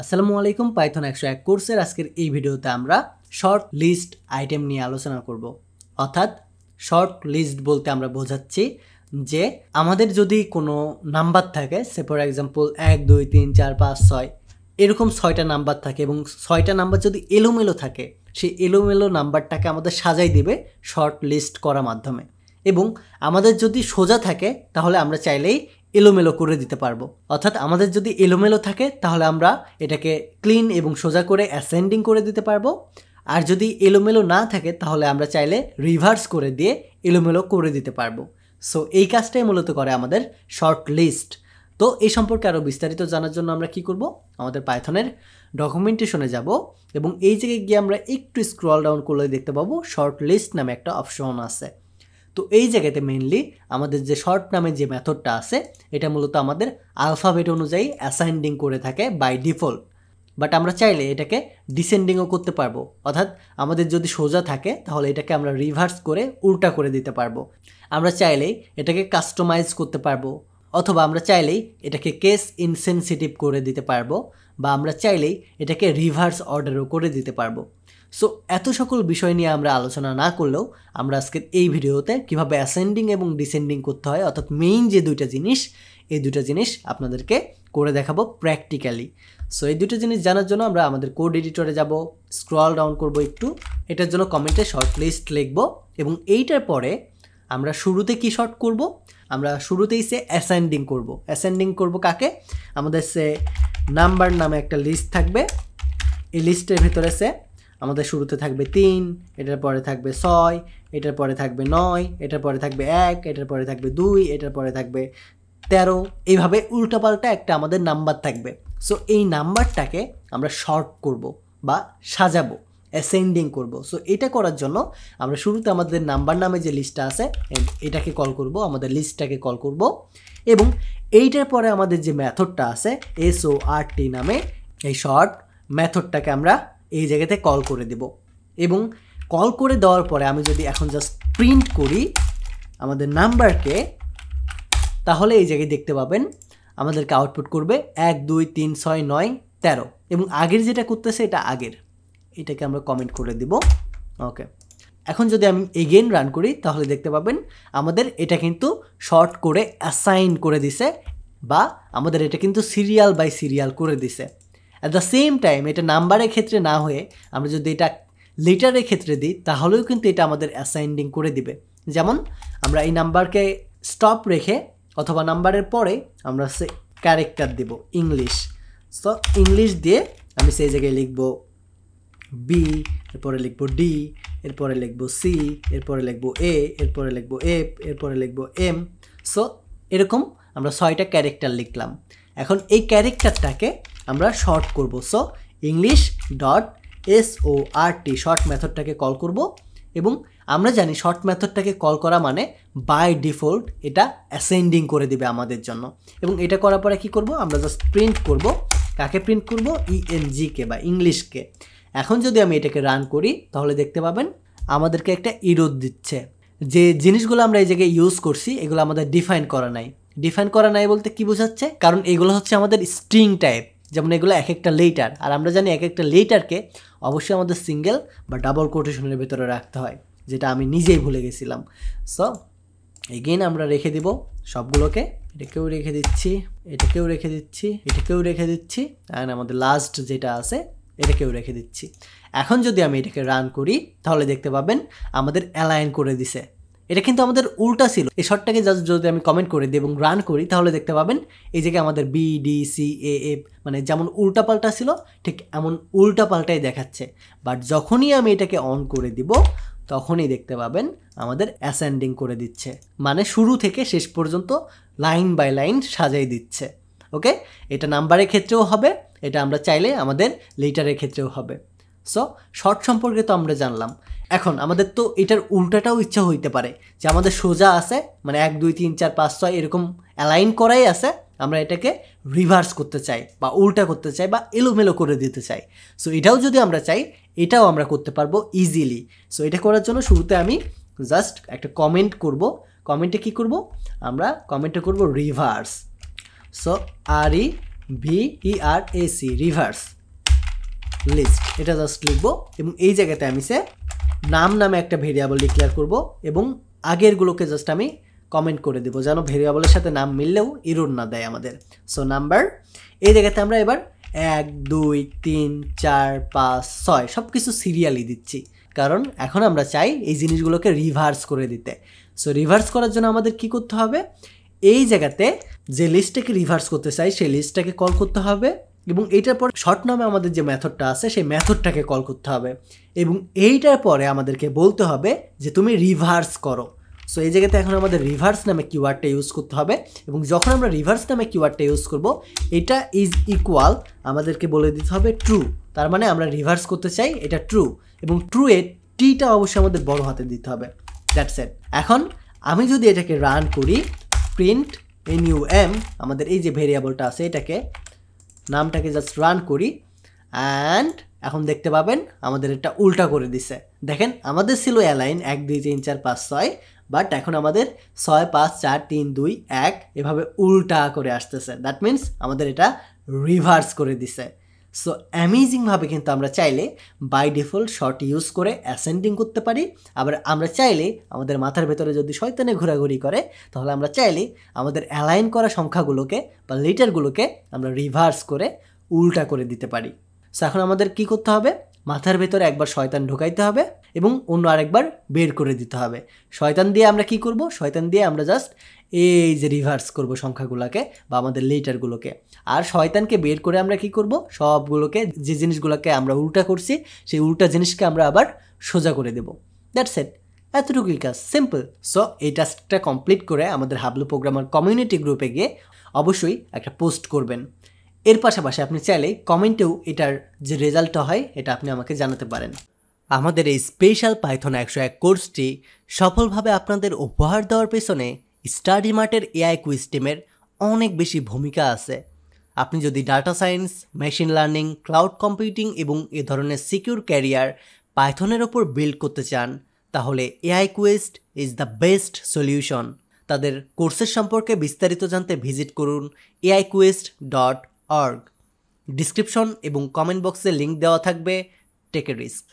আসসালামু আলাইকুম পাইথন 101 কোর্সের আজকের এই ভিডিওতে আমরা শর্ট লিস্ট আইটেম নিয়ে আলোচনা করব। অর্থাৎ শর্ট লিস্ট বলতে আমরা বোঝাচ্ছি যে আমাদের যদি কোনো নাম্বার থাকে, সে ফর এক্সাম্পল 1 2 3 4 5 6 এরকম 6টা নাম্বার থাকে এবং 6টা নাম্বার যদি এলোমেলো থাকে, সেই এলোমেলো নাম্বারটাকে আমাদের সাজাই দিবে শর্ট লিস্ট করার মাধ্যমে। এবং আমাদের যদি সোজা থাকে তাহলে আমরা চাইলেই এলোমেলো করে দিতে পারবো। অর্থাৎ আমাদের যদি এলোমেলো থাকে তাহলে আমরা এটাকে ক্লিন এবং সোজা করে অ্যাসেন্ডিং করে দিতে পারবো। আর যদি এলোমেলো না থাকে তাহলে আমরা চাইলে রিভার্স করে দিয়ে এলোমেলো করে দিতে পারবো। সো এই কাজটাই মূলত করে আমাদের শর্ট লিস্ট। তো এই সম্পর্কে আরও বিস্তারিত জানার জন্য আমরা কি করব, আমাদের পাইথনের ডকুমেন্টেশনে যাব এবং এই জায়গায় গিয়ে আমরা একটু স্ক্রল ডাউন করলে দেখতে পাবো শর্ট লিস্ট নামে একটা অপশন আছে। তো এই জায়গাতে মেইনলি আমাদের যে শর্ট নামে যে মেথডটা আছে এটা মূলত আমাদের আলফাবেট অনুযায়ী অ্যাসাইন্ডিং করে থাকে বাই ডিফল্ট। বাট আমরা চাইলে এটাকে ডিসেন্ডিংও করতে পারবো। অর্থাৎ আমাদের যদি সোজা থাকে তাহলে এটাকে আমরা রিভার্স করে উল্টা করে দিতে পারবো। আমরা চাইলেই এটাকে কাস্টমাইজ করতে পারবো, অথবা আমরা চাইলেই এটাকে কেস ইনসেনসিটিভ করে দিতে পারবো, বা আমরা চাইলেই এটাকে রিভার্স অর্ডারও করে দিতে পারবো। সো এত সকল বিষয় নিয়ে আমরা আলোচনা না করলেও আমরা আজকের এই ভিডিওতে কিভাবে অ্যাসেন্ডিং এবং ডিসেন্ডিং করতে হয়, অর্থাৎ মেইন যে দুইটা জিনিস, এই দুইটা জিনিস আপনাদেরকে করে দেখাবো প্র্যাকটিক্যালি। সো এই দুটো জিনিস জানার জন্য আমরা আমাদের কোড এডিটরে যাব, স্ক্রল ডাউন করব একটু, এটার জন্য কমেন্টে শর্ট লিস্ট লিখব এবং এইটার পরে আমরা শুরুতে কি শর্ট করব, আমরা শুরুতেই সে অ্যাসেন্ডিং করব। অ্যাসেন্ডিং করব কাকে, আমাদের সে নাম্বার নামে একটা লিস্ট থাকবে। এই লিস্টের ভিতরে সে আমাদের শুরুতে থাকবে 3, এটার পরে থাকবে 6, এটার পরে থাকবে 9, এটার পরে থাকবে 1, এটার পরে থাকবে 2, এটার পরে থাকবে 13, এইভাবে উল্টাপাল্টা একটা আমাদের নাম্বার থাকবে। সো এই নাম্বারটাকে আমরা শর্ট করব বা সাজাবো, অ্যাসেন্ডিং করব। সো এটা করার জন্য আমরা শুরুতে আমাদের নাম্বার নামে যে লিস্টটা আছে এটাকে কল করব, আমাদের লিস্টটাকে কল করব এবং এইটার পরে আমাদের যে মেথডটা আছে SORT নামে এই শর্ট মেথডটাকে আমরা এই জায়গাতে কল করে দেব। এবং কল করে দেওয়ার পরে আমি যদি এখন জাস্ট প্রিন্ট করি আমাদের নাম্বারকে, তাহলে এই জায়গায় দেখতে পাবেন আমাদেরকে আউটপুট করবে 1 2 3 6 9 13 এবং আগের যেটা করতেছে এটা আগের, এটাকে আমরা কমেন্ট করে দিব। ওকে, এখন যদি আমি এগেইন রান করি তাহলে দেখতে পাবেন আমাদের এটা কিন্তু শর্ট করে অ্যাসাইন করে দিছে, বা আমাদের এটা কিন্তু সিরিয়াল বাই সিরিয়াল করে দিছে। অ্যাট দ্য সেম টাইম এটা নাম্বারের ক্ষেত্রে না হয়ে আমরা যদি এটা লেটারের ক্ষেত্রে দিই তাহলেও কিন্তু এটা আমাদের অ্যাসাইন্ডিং করে দিবে। যেমন আমরা এই নাম্বারকে স্টপ রেখে অথবা নাম্বারের পরে আমরা সে ক্যারেক্টার দেব ইংলিশ। সো ইংলিশ দিয়ে আমি সেই জায়গায় লিখব বি, এরপরে লিখব ডি, এরপরে লিখব সি, এরপরে লিখব এ, এরপরে লিখব এফ, এরপরে লিখব এম। সো এরকম আমরা 6টা ক্যারেক্টার লিখলাম। এখন এই ক্যারেক্টারটাকে আমরা শর্ট করব। So English dot SORT short মেথডটাকে কল করব এবং আমরা জানি শর্ট মেথডটাকে কল করা মানে বাই ডিফল্ট এটা অ্যাসেন্ডিং করে দিবে আমাদের জন্য। এবং এটা করার পরে কি করব, আমরা জাস্ট প্রিন্ট করব। কাকে প্রিন্ট করব, ENGকে বা ইংলিশকে। এখন যদি আমি এটাকে রান করি তাহলে দেখতে পাবেন আমাদেরকে একটা এরর দিচ্ছে। যে জিনিসগুলো আমরা এই জায়গায় ইউজ করছি এগুলো আমাদের ডিফাইন করা নাই। ডিফাইন করা নাই বলতে কি বোঝাচ্ছে, কারণ এগুলো হচ্ছে আমাদের স্ট্রিং টাইপ, যেমন এগুলো এক একটা লেটার, আর আমরা জানি এক একটা লেটারকে অবশ্যই আমাদের সিঙ্গেল বা ডাবল কোটেশনের ভেতরে রাখতে হয়, যেটা আমি নিজেই ভুলে গেছিলাম। সো এগেইন আমরা রেখে দিব সবগুলোকে, এটাকেও রেখে দিচ্ছি, এটাকেও রেখে দিচ্ছি, এটাকেও রেখে দিচ্ছি, অ্যান্ড আমাদের লাস্ট যেটা আছে এটাকেও রেখে দিচ্ছি। এখন যদি আমি এটাকে রান করি তাহলে দেখতে পাবেন আমাদের অ্যালাইন করে দিছে। এটা কিন্তু আমাদের উল্টা ছিল। এই শর্টটাকে জাস্ট যদি আমি কমেন্ট করে দিই এবং রান করি তাহলে দেখতে পাবেন এই জায়গায় আমাদের BDCAF মানে যেমন উল্টাপাল্টা ছিল ঠিক এমন উল্টাপাল্টাই দেখাচ্ছে। বাট যখনই আমি এটাকে অন করে দিব তখনই দেখতে পাবেন আমাদের অ্যাসেন্ডিং করে দিচ্ছে, মানে শুরু থেকে শেষ পর্যন্ত লাইন বাই লাইন সাজাই দিচ্ছে। ওকে, এটা নাম্বারের ক্ষেত্রেও হবে, এটা আমরা চাইলে আমাদের লেটারের ক্ষেত্রেও হবে। সো শর্ট সম্পর্কে তো আমরা জানলাম। এখন আমাদের তো এটার উল্টাটাও ইচ্ছা হইতে পারে যে আমাদের সোজা আছে মানে 1 2 3 4 5 6 এরকম অ্যালাইন করাই আছে, আমরা এটাকে রিভার্স করতে চাই বা উল্টা করতে চাই বা এলোমেলো করে দিতে চাই। সো এটাও যদি আমরা চাই এটাও আমরা করতে পারবো ইজিলি। সো এটা করার জন্য শুরুতে আমি জাস্ট একটা কমেন্ট করব। কমেন্টে কি করব, আমরা কমেন্টে করব reverse. So VERAC reverse list, এটা জাস্ট লিখবো এবং এই জায়গাতে আমি নাম নামে একটা ভেরিয়েবল ডিক্লেয়ার করব এবং আগেরগুলোকে জাস্ট আমি কমেন্ট করে দেবো যেন ভেরিয়েবলের সাথে নাম মিললেও এরর না দেয় আমাদের। সো নাম্বার, এই জায়গাতে আমরা এবার 1 2 3 4 5 6 সব কিছু সিরিয়ালি দিচ্ছি, কারণ এখন আমরা চাই এই জিনিসগুলোকে রিভার্স করে দিতে। সো রিভার্স করার জন্য আমাদের কি করতে হবে, এই জায়গাতে যে লিস্টটাকে রিভার্স করতে চাই সেই লিস্টটাকে কল করতে হবে এবং এইটার পর শর্ট নামে আমাদের যে মেথডটা আছে সেই মেথডটাকে কল করতে হবে এবং এইটার পরে আমাদেরকে বলতে হবে যে তুমি রিভার্স করো। সো এই জায়গাতে এখন আমাদের রিভার্স নামে কিওয়ার্ডটা ইউজ করতে হবে এবং যখন আমরা রিভার্স নামে কিওয়ার্ডটা ইউজ করব এটা ইজ ইকুয়াল আমাদেরকে বলে দিতে হবে ট্রু, তার মানে আমরা রিভার্স করতে চাই এটা ট্রু এবং ট্রু এর টিটা অবশ্যই আমাদের বড় হাতে দিতে হবে। That's it. এখন আমি যদি এটাকে রান করি, প্রিন্ট NUM আমাদের এই যে ভেরিয়েবলটা আছে এটাকে নামটাকে জাস্ট রান করি অ্যান্ড এখন দেখতে পাবেন আমাদের এটা উল্টা করে দিছে। দেখেন আমাদের ছিল অ্যালাইন 1 2 3 4 5 6, বাট এখন আমাদের 6 5 4 3 2 1 এভাবে উল্টা করে আসতেছে। দ্যাট মিনস আমাদের এটা রিভার্স করে দিছে। সো অ্যামেজিংভাবে কিন্তু আমরা চাইলে বাই ডিফল্ট শর্ট ইউজ করে অ্যাসেন্ডিং করতে পারি, আবার আমরা চাইলে আমাদের মাথার ভেতরে যদি শয়তানে ঘোরাঘুরি করে তাহলে আমরা চাইলে আমাদের অ্যালাইন করা সংখ্যাগুলোকে বা লেটারগুলোকে আমরা রিভার্স করে উল্টা করে দিতে পারি। সো এখন আমাদের কি করতে হবে, মাথার ভেতরে একবার শয়তান ঢোকাইতে হবে এবং অন্য আরেকবার বের করে দিতে হবে। শয়তান দিয়ে আমরা কি করব, শয়তান দিয়ে আমরা জাস্ট এই যে রিভার্স করব সংখ্যাগুলোকে বা আমাদের লেটারগুলোকে, আর শয়তানকে বের করে আমরা কি করব, সবগুলোকে যে জিনিসগুলোকে আমরা উল্টা করছি সেই উল্টা জিনিসকে আমরা আবার সোজা করে দেব। দ্যাটস ইট, এতটুকুই কাজ, সিম্পল। সো এই টাস্কটা কমপ্লিট করে আমাদের হাবলু প্রোগ্রামার কমিউনিটি গ্রুপে গিয়ে অবশ্যই একটা পোস্ট করবেন। এর পাশাপাশি আপনি চাইলে কমেন্টেও এটার যে রেজাল্টটা হয় এটা আপনি আমাকে জানাতে পারেন। আমাদের এই স্পেশাল পাইথন 101 কোর্সটি সফলভাবে আপনাদের উপহার দেওয়ার পেছনে স্টাডি মার্টের aiQuest টিমের অনেক বেশি ভূমিকা আছে। আপনি যদি data science, machine learning, cloud computing এবং এ ধরনের সিকিউর ক্যারিয়ার পাইথনের ওপর বিল্ড করতে চান তাহলে aiQuest is the best solution. তাদের কোর্সের সম্পর্কে বিস্তারিত জানতে ভিজিট করুন aiQuest.org। ডিসক্রিপশন এবং কমেন্ট বক্সে লিঙ্ক দেওয়া থাকবে। Take a risk.